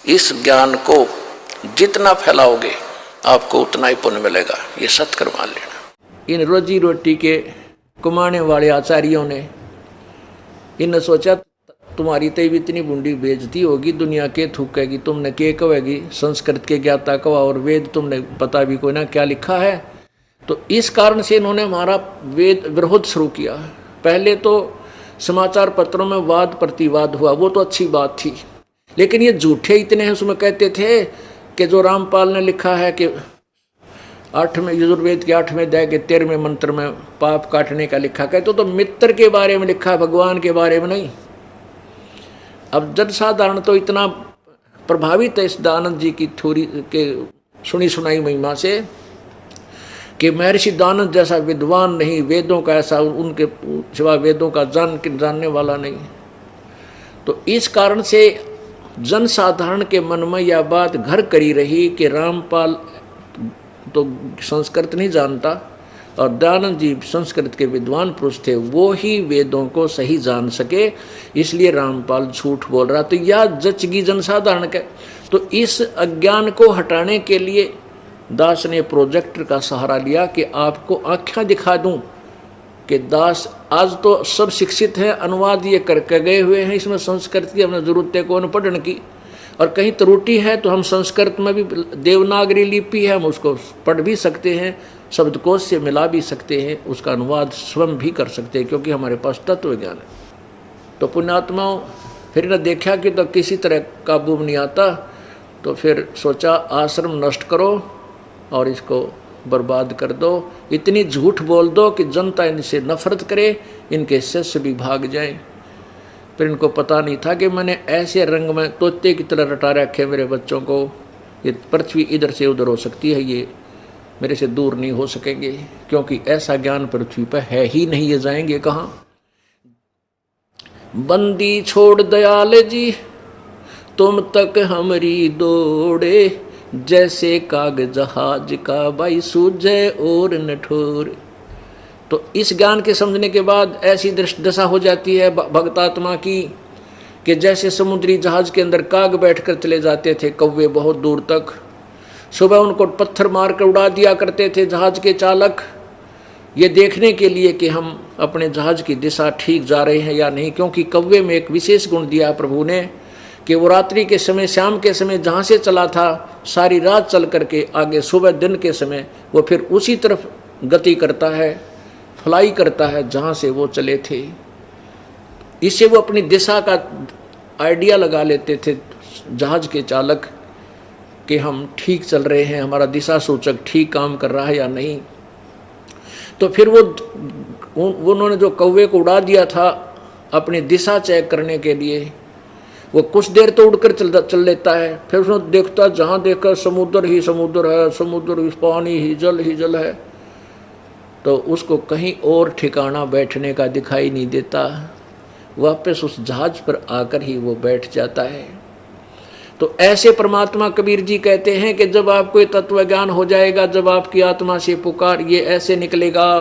इस ज्ञान को जितना फैलाओगे आपको उतना ही पुण्य मिलेगा, ये सत्कर मान लेना। इन रोजी रोटी के कमाने वाले आचार्यों ने इन्हें सोचा तुम्हारी तो इतनी बूंदी बेइज्जती होगी, दुनिया के थूकेगी, तुमने के कहेगी, संस्कृत के ज्ञाता कवा और वेद तुमने पता भी कोई ना क्या लिखा है। तो इस कारण से इन्होंने हमारा वेद विरोध शुरू किया। पहले तो समाचार पत्रों में वाद प्रतिवाद हुआ, वो तो अच्छी बात थी, लेकिन ये झूठे इतने हैं। उसमें कहते थे कि जो रामपाल ने लिखा है कि 8वें यजुर्वेद के 8वें अध्याय के 13वें मंत्र में पाप काटने का लिखा, कहते तो मित्र के बारे में लिखा है, भगवान के बारे में नहीं। अब जन साधारण तो इतना प्रभावित है इस दयानंद जी की थोड़ी के सुनी सुनाई महिमा से कि महर्षि दयानंद जैसा विद्वान नहीं, वेदों का ऐसा उनके सिवा वेदों का जानने वाला नहीं। तो इस कारण से जन साधारण के मन में यह बात घर करी रही कि रामपाल तो संस्कृत नहीं जानता और दयानंद जी संस्कृत के विद्वान पुरुष थे, वो ही वेदों को सही जान सके, इसलिए रामपाल झूठ बोल रहा। तो यह जचगी जनसाधारण का। तो इस अज्ञान को हटाने के लिए दास ने प्रोजेक्टर का सहारा लिया कि आपको आँखें दिखा दूं कि दास आज तो सब शिक्षित हैं, अनुवाद ये करके गए हुए हैं, इसमें संस्कृत की हमें जरूरत है कौन पढ़ने की, और कहीं त्रुटि है तो हम संस्कृत में भी देवनागरी लिपि है, हम उसको पढ़ भी सकते हैं, शब्दकोश से मिला भी सकते हैं, उसका अनुवाद स्वयं भी कर सकते हैं, क्योंकि हमारे पास तत्व ज्ञान है। तो पुण्यात्माओं फिर न देखा कि तो किसी तरह काबू में नहीं आता, तो फिर सोचा आश्रम नष्ट करो और इसको बर्बाद कर दो, इतनी झूठ बोल दो कि जनता इनसे नफरत करे, इनके शिष्य भी भाग जाएं। फिर इनको पता नहीं था कि मैंने ऐसे रंग में तोते की तरह रटा रखे मेरे बच्चों को, ये पृथ्वी इधर से उधर हो सकती है, ये मेरे से दूर नहीं हो सकेंगे, क्योंकि ऐसा ज्ञान पृथ्वी पर है ही नहीं, ये जाएंगे कहाँ। बंदी छोड़ दयाल जी तुम तक हमारी दौड़े, जैसे काग जहाज का भाई सूझे और नठोर। तो इस ज्ञान के समझने के बाद ऐसी दशा हो जाती है भक्तात्मा की कि जैसे समुद्री जहाज के अंदर काग बैठकर चले जाते थे कौवे बहुत दूर तक, सुबह उनको पत्थर मार कर उड़ा दिया करते थे जहाज के चालक, ये देखने के लिए कि हम अपने जहाज की दिशा ठीक जा रहे हैं या नहीं, क्योंकि कौवे में एक विशेष गुण दिया प्रभु ने कि वो रात्रि के समय शाम के समय जहाँ से चला था सारी रात चल करके आगे सुबह दिन के समय वो फिर उसी तरफ गति करता है, फ्लाई करता है जहाँ से वो चले थे। इससे वो अपनी दिशा का आइडिया लगा लेते थे जहाज के चालक कि हम ठीक चल रहे हैं, हमारा दिशा सूचक ठीक काम कर रहा है या नहीं। तो फिर उन्होंने जो कौवे को उड़ा दिया था अपनी दिशा चेक करने के लिए, वो कुछ देर तो उड़कर चल लेता है, फिर उसने देखता जहाँ देखकर समुद्र ही समुद्र है, समुद्र ही पानी ही जल है, तो उसको कहीं और ठिकाना बैठने का दिखाई नहीं देता, वापस उस जहाज पर आकर ही वो बैठ जाता है। तो ऐसे परमात्मा कबीर जी कहते हैं कि जब आपको तत्व ज्ञान हो जाएगा, जब आपकी आत्मा से पुकार ये ऐसे निकलेगा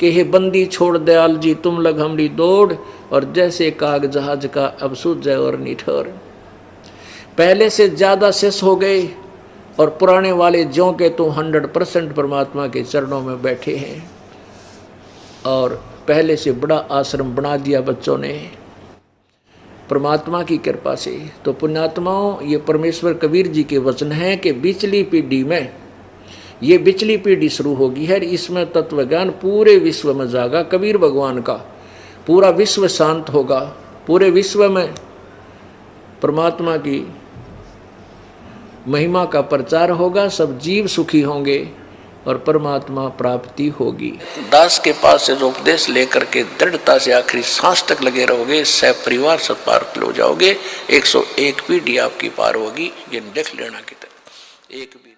कि हे बंदी छोड़ दयाल जी तुम लग हमरी दौड़, और जैसे काग जहाज का अब सूझे और निठोर। पहले से ज़्यादा शिष्य हो गए और पुराने वाले ज्यों के तो 100% परमात्मा के चरणों में बैठे हैं, और पहले से बड़ा आश्रम बना दिया बच्चों ने परमात्मा की कृपा से। तो पुण्यात्माओं ये परमेश्वर कबीर जी के वचन हैं कि बिचली पीढ़ी में, ये बिचली पीढ़ी शुरू होगी है, इसमें तत्व ज्ञान पूरे विश्व में जागा, कबीर भगवान का पूरा विश्व शांत होगा, पूरे विश्व में परमात्मा की महिमा का प्रचार होगा, सब जीव सुखी होंगे और परमात्मा प्राप्ति होगी। दास के पास से जो उपदेश लेकर के दृढ़ता से आखिरी सांस तक लगे रहोगे, सब परिवार सब पार हो जाओगे, 101 पीढ़ी आपकी पार होगी, ये देख लेना की तरह एक भी